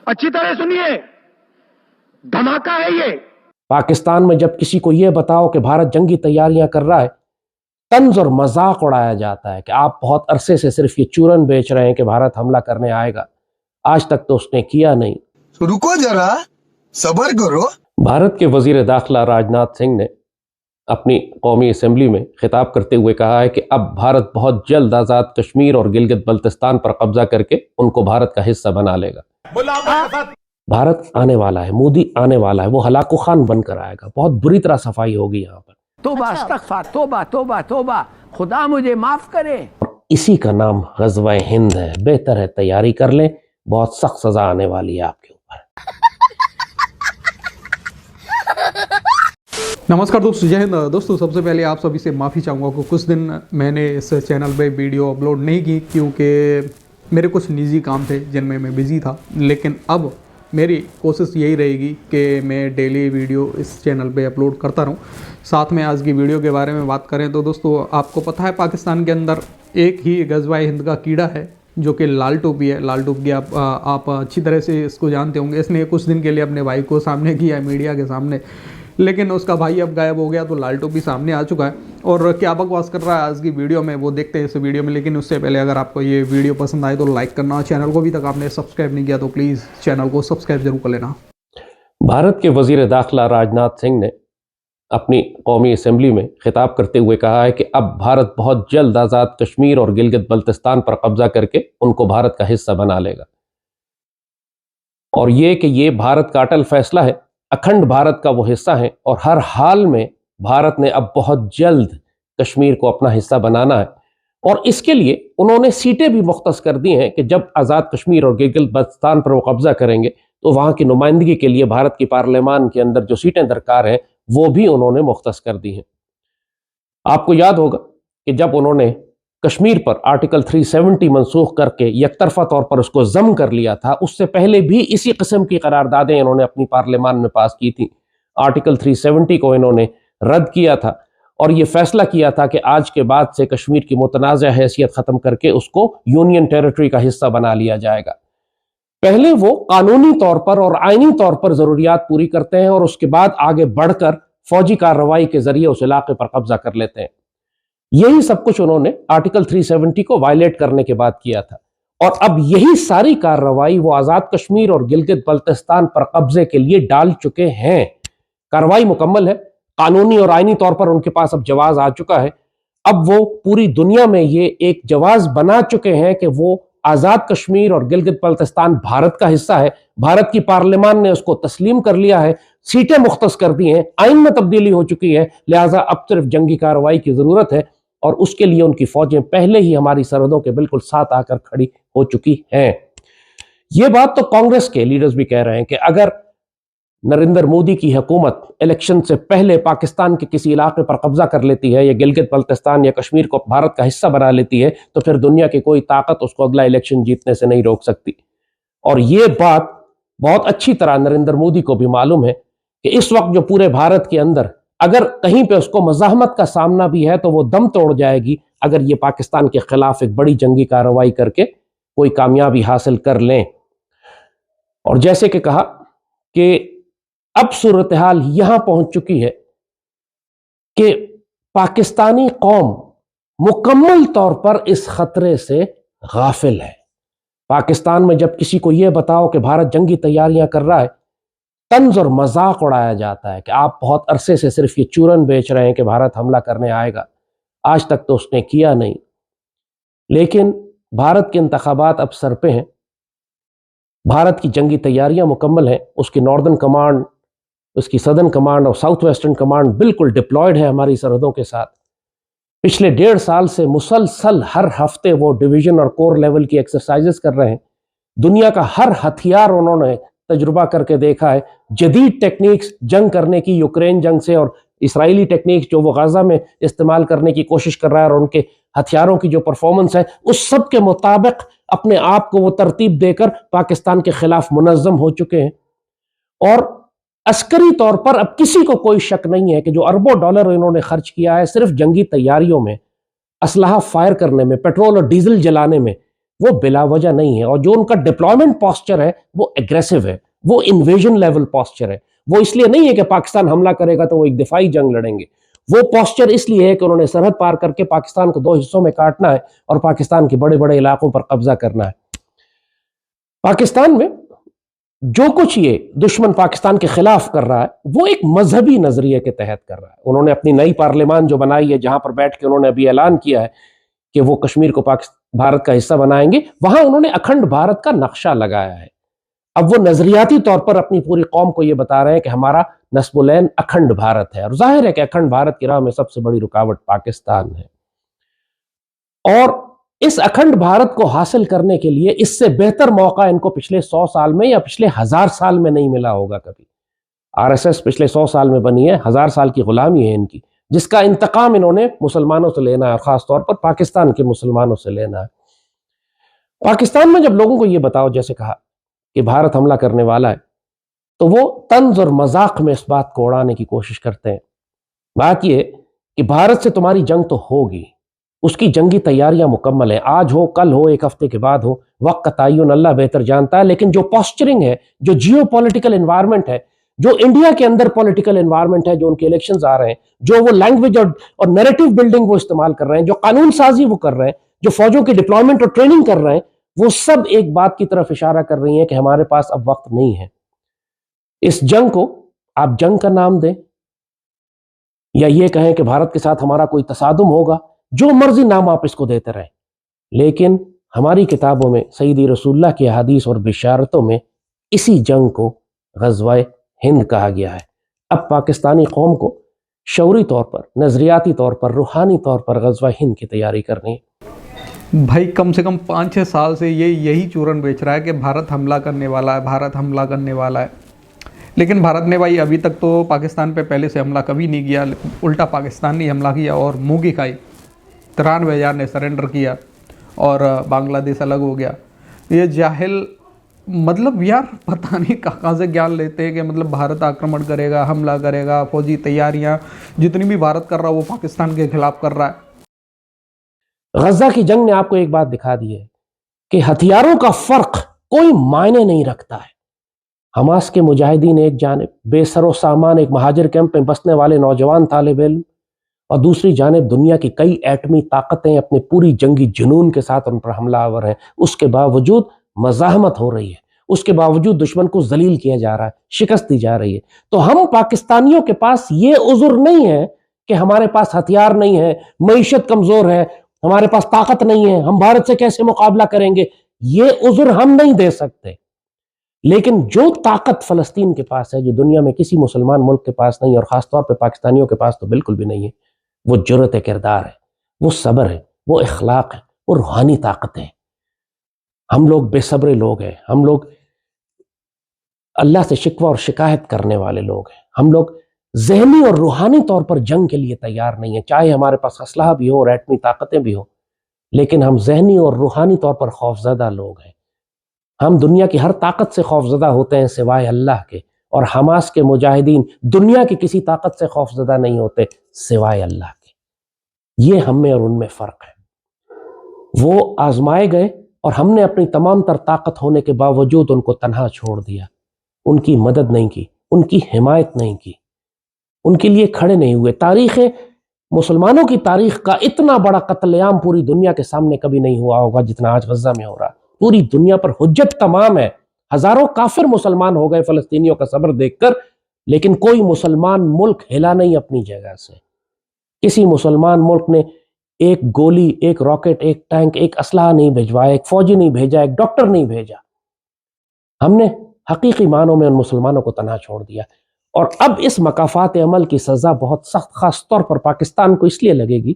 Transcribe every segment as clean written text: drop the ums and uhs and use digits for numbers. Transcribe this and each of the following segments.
अच्छी तरह सुनिए, धमाका है ये। पाकिस्तान में जब किसी को यह बताओ कि भारत जंगी तैयारियां कर रहा है, तंज और मजाक उड़ाया जाता है कि आप बहुत अरसे से सिर्फ ये चूरन बेच रहे हैं कि भारत हमला करने आएगा। आज तक तो उसने किया नहीं। तो रुको जरा, सब्र करो। भारत के वजीर दाखिला राजनाथ सिंह ने अपनी कौमी असेंबली में खिताब करते हुए कहा है कि अब भारत बहुत जल्द आज़ाद कश्मीर और गिलगित बल्तिस्तान पर कब्जा करके उनको भारत का हिस्सा बना लेगा। भारत आने वाला है, मोदी आने वाला है, वो हलाको खान बनकर आएगा। बहुत बुरी तरह सफाई होगी यहाँ पर। तोबा अस्तगफार, तोबा तोबा तोबा, खुदा मुझे माफ करे। इसी का नाम ग़ज़वा हिंद है। बेहतर है तैयारी कर लें, बहुत सख्त सजा आने वाली है आपके ऊपर। नमस्कार दोस्तों, जय हिंद। दोस्तों सबसे पहले आप सभी से माफ़ी चाहूँगा कि कुछ दिन मैंने इस चैनल पे वीडियो अपलोड नहीं की क्योंकि मेरे कुछ निजी काम थे जिनमें मैं बिज़ी था। लेकिन अब मेरी कोशिश यही रहेगी कि मैं डेली वीडियो इस चैनल पे अपलोड करता रहूं। साथ में आज की वीडियो के बारे में बात करें तो दोस्तों आपको पता है पाकिस्तान के अंदर एक ही ग़ज़वा हिंद का कीड़ा है जो कि लाल टोपी है। लाल टोपी आप अच्छी तरह से इसको जानते होंगे। इसने कुछ दिन के लिए अपने भाई को सामने किया है मीडिया के सामने, लेकिन उसका भाई अब गायब हो गया तो लाल टोपी सामने आ चुका है और क्या बकवास कर रहा है आज की वीडियो में वो देखते हैं इस वीडियो में। लेकिन उससे पहले अगर आपको ये वीडियो पसंद आए तो लाइक करना, चैनल को अभी तक आपने सब्सक्राइब नहीं किया तो प्लीज़ चैनल को सब्सक्राइब जरूर कर लेना। भारत के वजीर दाखिला राजनाथ सिंह ने अपनी कौमी असेंबली में खिताब करते हुए कहा है कि अब भारत बहुत जल्द आज़ाद कश्मीर और गिलगित बल्तिस्तान पर कब्जा करके उनको भारत का हिस्सा बना लेगा। और ये कि ये भारत का अटल फैसला है, अखंड भारत का वो हिस्सा है और हर हाल में भारत ने अब बहुत जल्द कश्मीर को अपना हिस्सा बनाना है। और इसके लिए उन्होंने सीटें भी मुख्तस कर दी हैं कि जब आज़ाद कश्मीर और गिलगित बल्तिस्तान पर वो कब्जा करेंगे तो वहाँ की नुमाइंदगी के लिए भारत की पार्लियामान के अंदर जो सीटें दरकार हैं वो भी उन्होंने मुख्तस कर दी हैं। आपको याद होगा कि जब उन्होंने कश्मीर पर आर्टिकल 370 मनसूख करके यकतरफा तौर पर उसको जम कर लिया था, उससे पहले भी इसी किस्म की करारदादें इन्होंने अपनी पार्लियामान में पास की थी। आर्टिकल 370 को इन्होंने रद्द किया था और ये फैसला किया था कि आज के बाद से कश्मीर की मुतनाज़ा हैसियत ख़त्म करके उसको यूनियन टेरिटरी का हिस्सा बना लिया जाएगा। पहले वो कानूनी तौर पर और आईनी तौर पर ज़रूरियात पूरी करते हैं और उसके बाद आगे बढ़कर फौजी कार्रवाई के ज़रिए उस इलाके पर कब्जा कर लेते हैं। यही सब कुछ उन्होंने आर्टिकल 370 को वायलेट करने के बाद किया था और अब यही सारी कार्रवाई वो आज़ाद कश्मीर और गिलगित बल्तिस्तान पर कब्जे के लिए डाल चुके हैं। कार्रवाई मुकम्मल है, कानूनी और आईनी तौर पर उनके पास अब जवाज आ चुका है। अब वो पूरी दुनिया में ये एक जवाज बना चुके हैं कि वो आज़ाद कश्मीर और गिलगित बल्तिस्तान भारत का हिस्सा है। भारत की पार्लियामान ने उसको तस्लीम कर लिया है, सीटें मुख्तस कर दी हैं, आइन में तब्दीली हो चुकी है, लिहाजा अब सिर्फ जंगी कार्रवाई की ज़रूरत है और उसके लिए उनकी फौजें पहले ही हमारी सरहदों के बिल्कुल साथ आकर खड़ी हो चुकी हैं। ये बात तो कांग्रेस के लीडर्स भी कह रहे हैं कि अगर नरेंद्र मोदी की हुकूमत इलेक्शन से पहले पाकिस्तान के किसी इलाके पर कब्जा कर लेती है या गिलगित बल्तिस्तान या कश्मीर को भारत का हिस्सा बना लेती है तो फिर दुनिया की कोई ताकत उसको अगला इलेक्शन जीतने से नहीं रोक सकती। और ये बात बहुत अच्छी तरह नरेंद्र मोदी को भी मालूम है कि इस वक्त जो पूरे भारत के अंदर अगर कहीं पे उसको मज़ाहमत का सामना भी है तो वो दम तोड़ जाएगी अगर ये पाकिस्तान के खिलाफ एक बड़ी जंगी कार्रवाई करके कोई कामयाबी हासिल कर लें। और जैसे कि कहा कि अब सूरत हाल यहां पहुंच चुकी है कि पाकिस्तानी कौम मुकम्मल तौर पर इस खतरे से गाफिल है। पाकिस्तान में जब किसी को यह बताओ कि भारत जंगी तैयारियां कर रहा है, तंज और मजाक उड़ाया जाता है कि आप बहुत अरसे से सिर्फ ये चूरन बेच रहे हैं कि भारत हमला करने आएगा। आज तक तो उसने किया नहीं। लेकिन भारत के इंतखाबात अब सर पे हैं, भारत की जंगी तैयारियां मुकम्मल हैं, उसकी नॉर्दर्न कमांड, उसकी सदर्न कमांड और साउथ वेस्टर्न कमांड बिल्कुल डिप्लॉयड है हमारी सरहदों के साथ। पिछले 1.5 साल से मुसलसल हर हफ्ते वो डिवीजन और कोर लेवल की एक्सरसाइजेस कर रहे हैं। दुनिया का हर हथियार उन्होंने तजुर्बा करके देखा है। जदीद टेक्निक्स जंग करने की, यूक्रेन जंग से, और इसराइली टेक्निक्स जो वो गाजा में इस्तेमाल करने की कोशिश कर रहा है, और उनके हथियारों की जो परफॉर्मेंस है उस सब के मुताबिक अपने आप को वो तरतीब देकर पाकिस्तान के खिलाफ मुनज़्ज़म हो चुके हैं। और अस्करी तौर पर अब किसी को कोई शक नहीं है कि जो अरबों डॉलर इन्होंने खर्च किया है सिर्फ जंगी तैयारियों में, असलहा फायर करने में, पेट्रोल और डीजल जलाने में, وہ بلا وجہ نہیں ہے، اور جو ان کا ڈپلائمنٹ پاسچر ہے وہ ایگریسو ہے، وہ انویژن لیول پاسچر ہے. وہ اس لیے نہیں ہے کہ پاکستان حملہ کرے گا تو وہ ایک دفاعی جنگ لڑیں گے. وہ پاسچر اس لیے ہے کہ انہوں نے سرحد پار کر کے پاکستان کو 2 حصوں میں کاٹنا ہے اور پاکستان کے بڑے بڑے علاقوں پر قبضہ کرنا ہے. پاکستان میں جو کچھ یہ دشمن پاکستان کے خلاف کر رہا ہے وہ ایک مذہبی نظریے کے تحت کر رہا ہے. انہوں نے اپنی نئی پارلیمان جو بنائی ہے، جہاں پر بیٹھ کے انہوں نے ابھی اعلان کیا ہے کہ وہ کشمیر کو بھارت کا حصہ بنائیں گے، وہاں انہوں نے اکھنڈ بھارت کا نقشہ لگایا ہے. اب وہ نظریاتی طور پر اپنی پوری قوم کو یہ بتا رہے ہیں کہ ہمارا نصب العین اکھنڈ بھارت ہے، اور ظاہر ہے کہ اکھنڈ بھارت کی راہ میں سب سے بڑی رکاوٹ پاکستان ہے. اور اس اکھنڈ بھارت کو حاصل کرنے کے لیے اس سے بہتر موقع ان کو پچھلے 100 سال میں یا پچھلے 1000 سال میں نہیں ملا ہوگا کبھی. آر ایس ایس پچھلے 100 سال میں بنی ہے، 1000 سال کی غلامی ہے ان کی، جس کا انتقام انہوں نے مسلمانوں سے لینا ہے، خاص طور پر پاکستان کے مسلمانوں سے لینا ہے. پاکستان میں جب لوگوں کو یہ بتاؤ، جیسے کہا کہ بھارت حملہ کرنے والا ہے، تو وہ طنز اور مذاق میں اس بات کو اڑانے کی کوشش کرتے ہیں. بات یہ کہ بھارت سے تمہاری جنگ تو ہوگی، اس کی جنگی تیاریاں مکمل ہیں، آج ہو، کل ہو، ایک ہفتے کے بعد ہو، وقت کا تعین اللہ بہتر جانتا ہے. لیکن جو پوسچرنگ ہے، جو جیو پولیٹیکل انوائرمنٹ ہے، جو انڈیا کے اندر پولیٹیکل انوائرمنٹ ہے، جو ان کے الیکشنز آ رہے ہیں، جو وہ لینگویج اور نیریٹو بلڈنگ وہ استعمال کر رہے ہیں، جو قانون سازی وہ کر رہے ہیں، جو فوجوں کی ڈپلائمنٹ اور ٹریننگ کر رہے ہیں، وہ سب ایک بات کی طرف اشارہ کر رہی ہیں کہ ہمارے پاس اب وقت نہیں ہے. اس جنگ کو آپ جنگ کا نام دیں یا یہ کہیں کہ بھارت کے ساتھ ہمارا کوئی تصادم ہوگا، جو مرضی نام آپ اس کو دیتے رہیں، لیکن ہماری کتابوں میں سیدی رسول اللہ کی احادیث اور بشارتوں میں اسی جنگ کو غزوہ ہند کہا گیا ہے. اب پاکستانی قوم کو شعوری طور پر، نظریاتی طور پر، روحانی طور پر غزوہ ہند کی تیاری کرنی ہے. بھائی کم سے کم 5-6 سال سے یہی چورن بیچ رہا ہے کہ بھارت حملہ کرنے والا ہے، بھارت حملہ کرنے والا ہے. لیکن بھارت نے بھائی ابھی تک تو پاکستان پہ پہلے سے حملہ کبھی نہیں کیا، الٹا پاکستان نے حملہ کیا اور منہ کی کھائی. 93,000 نے سرنڈر کیا اور بنگلہ دیش الگ ہو گیا. یہ جاہل مطلب یار پتہ نہیں کہاں سے گیان لیتے ہیں کہ مطلب بھارت آکرمن کرے گا، حملہ کرے گا، فوجی تیاریاں جتنی بھی بھارت کر رہا وہ پاکستان کے خلاف کر رہا ہے. غزہ کی جنگ نے آپ کو ایک بات دکھا دی ہے کہ ہتھیاروں کا فرق کوئی معنی نہیں رکھتا ہے. حماس کے مجاہدین ایک جانب، بے سر و سامان ایک مہاجر کیمپ میں بسنے والے نوجوان طالب علم، اور دوسری جانب دنیا کی کئی ایٹمی طاقتیں اپنے پوری جنگی جنون کے ساتھ ان پر حملہ آور ہیں. اس کے باوجود مزاحمت ہو رہی ہے، اس کے باوجود دشمن کو ذلیل کیا جا رہا ہے، شکست دی جا رہی ہے. تو ہم پاکستانیوں کے پاس یہ عذر نہیں ہے کہ ہمارے پاس ہتھیار نہیں ہے، معیشت کمزور ہے، ہمارے پاس طاقت نہیں ہے، ہم بھارت سے کیسے مقابلہ کریں گے. یہ عذر ہم نہیں دے سکتے. لیکن جو طاقت فلسطین کے پاس ہے، جو دنیا میں کسی مسلمان ملک کے پاس نہیں، اور خاص طور پہ پاکستانیوں کے پاس تو بالکل بھی نہیں ہے، وہ جرأت کردار ہے، وہ صبر ہے، وہ اخلاق ہے، وہ روحانی طاقت ہے. ہم لوگ بے صبر لوگ ہیں، ہم لوگ اللہ سے شکوہ اور شکایت کرنے والے لوگ ہیں، ہم لوگ ذہنی اور روحانی طور پر جنگ کے لیے تیار نہیں ہیں. چاہے ہمارے پاس اسلحہ بھی ہو اور ایٹمی طاقتیں بھی ہوں، لیکن ہم ذہنی اور روحانی طور پر خوفزدہ لوگ ہیں. ہم دنیا کی ہر طاقت سے خوفزدہ ہوتے ہیں سوائے اللہ کے، اور حماس کے مجاہدین دنیا کی کسی طاقت سے خوفزدہ نہیں ہوتے سوائے اللہ کے. یہ ہم میں اور ان میں فرق ہے. وہ آزمائے گئے اور ہم نے اپنی تمام تر طاقت ہونے کے باوجود ان کو تنہا چھوڑ دیا، ان کی مدد نہیں کی، ان کی حمایت نہیں کی، ان کے لیے کھڑے نہیں ہوئے. تاریخ مسلمانوں کی تاریخ کا اتنا بڑا قتل عام پوری دنیا کے سامنے کبھی نہیں ہوا ہوگا جتنا آج غزہ میں ہو رہا. پوری دنیا پر حجت تمام ہے، ہزاروں کافر مسلمان ہو گئے فلسطینیوں کا صبر دیکھ کر، لیکن کوئی مسلمان ملک ہلا نہیں اپنی جگہ سے. کسی مسلمان ملک نے ایک گولی، ایک راکٹ، ایک ٹینک، ایک اسلحہ نہیں بھیجوایا، ایک فوجی نہیں بھیجا، ایک ڈاکٹر نہیں بھیجا. ہم نے حقیقی معنوں میں ان مسلمانوں کو تنہا چھوڑ دیا. اور اب اس مکافات عمل کی سزا بہت سخت، خاص طور پر پاکستان کو اس لیے لگے گی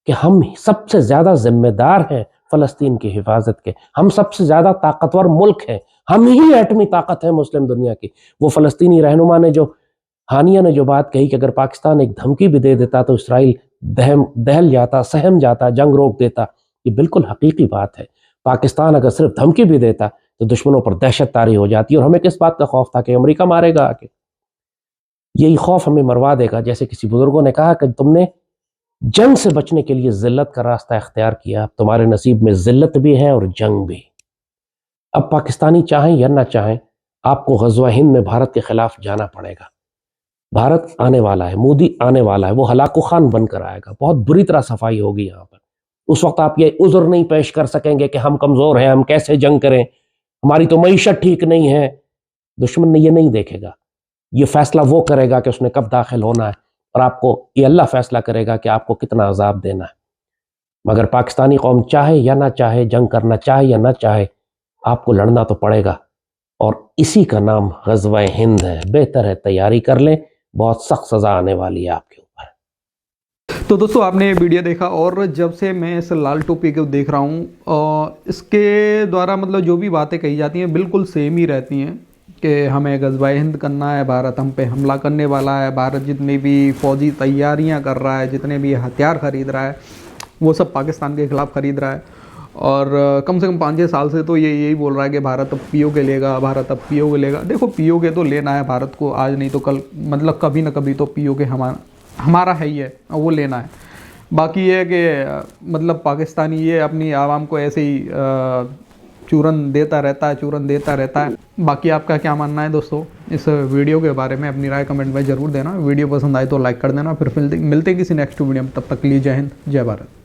کہ ہم سب سے زیادہ ذمہ دار ہیں فلسطین کی حفاظت کے. ہم سب سے زیادہ طاقتور ملک ہیں، ہم ہی ایٹمی طاقت ہے مسلم دنیا کی. وہ فلسطینی رہنما نے جو، ہانیہ نے جو بات کہی کہ اگر پاکستان ایک دھمکی بھی دے دیتا تو اسرائیل دہل جاتا، سہم جاتا، جنگ روک دیتا، یہ بالکل حقیقی بات ہے. پاکستان اگر صرف دھمکی بھی دیتا تو دشمنوں پر دہشت طاری ہو جاتی. اور ہمیں کس بات کا خوف تھا کہ امریکہ مارے گا آ کے؟ یہی خوف ہمیں مروا دے گا. جیسے کسی بزرگوں نے کہا کہ تم نے जंग से बचने के लिए जिल्लत का रास्ता इख्तियार किया। अब तुम्हारे नसीब में जिल्लत भी है और जंग भी। अब पाकिस्तानी चाहें या ना चाहें, आपको ग़ज़वा हिंद में भारत के खिलाफ जाना पड़ेगा। भारत आने वाला है, मोदी आने वाला है, वो हलाकू खान बनकर आएगा। बहुत बुरी तरह सफाई होगी यहाँ पर। उस वक्त आप ये उज़्र नहीं पेश कर सकेंगे कि हम कमज़ोर हैं, हम कैसे जंग करें, हमारी तो मईशत ठीक नहीं है। दुश्मन ने ये नहीं देखेगा। ये फैसला वो करेगा कि उसने कब दाखिल होना है, और आपको ये अल्लाह फैसला करेगा कि आपको कितना अजाब देना है। मगर पाकिस्तानी कौम चाहे या ना चाहे, जंग करना चाहे या ना चाहे, आपको लड़ना तो पड़ेगा, और इसी का नाम ग़ज़वा हिंद है। बेहतर है तैयारी कर लें, बहुत सख्त सज़ा आने वाली है आपके ऊपर। तो दोस्तों आपने ये वीडियो देखा, और जब से मैं इस लाल टोपी को देख रहा हूँ, इसके द्वारा मतलब जो भी बातें कही जाती हैं बिल्कुल सेम ही रहती हैं कि हमें ग़ज़वा हिंद करना है, भारत हम पे हमला करने वाला है, भारत जितनी भी फ़ौजी तैयारियां कर रहा है, जितने भी हथियार ख़रीद रहा है, वो सब पाकिस्तान के ख़िलाफ़ ख़रीद रहा है। और कम से कम 5-6 साल से तो ये यही बोल रहा है कि भारत अब पीओके लेगा, भारत अब पीओके लेगा। देखो पीओके तो लेना है भारत को, आज नहीं तो कल, मतलब कभी ना कभी तो पीओके हमारा है ही है, वो लेना है। बाकी ये है कि मतलब पाकिस्तानी ये अपनी आवाम को ऐसे ही चूरन देता रहता है। बाकी आपका क्या मानना है दोस्तों इस वीडियो के बारे में? अपनी राय कमेंट में ज़रूर देना। वीडियो पसंद आए तो लाइक कर देना। फिर मिलते हैं किसी नेक्स्ट वीडियो में, तब तक के लिए जय हिंद, जय भारत।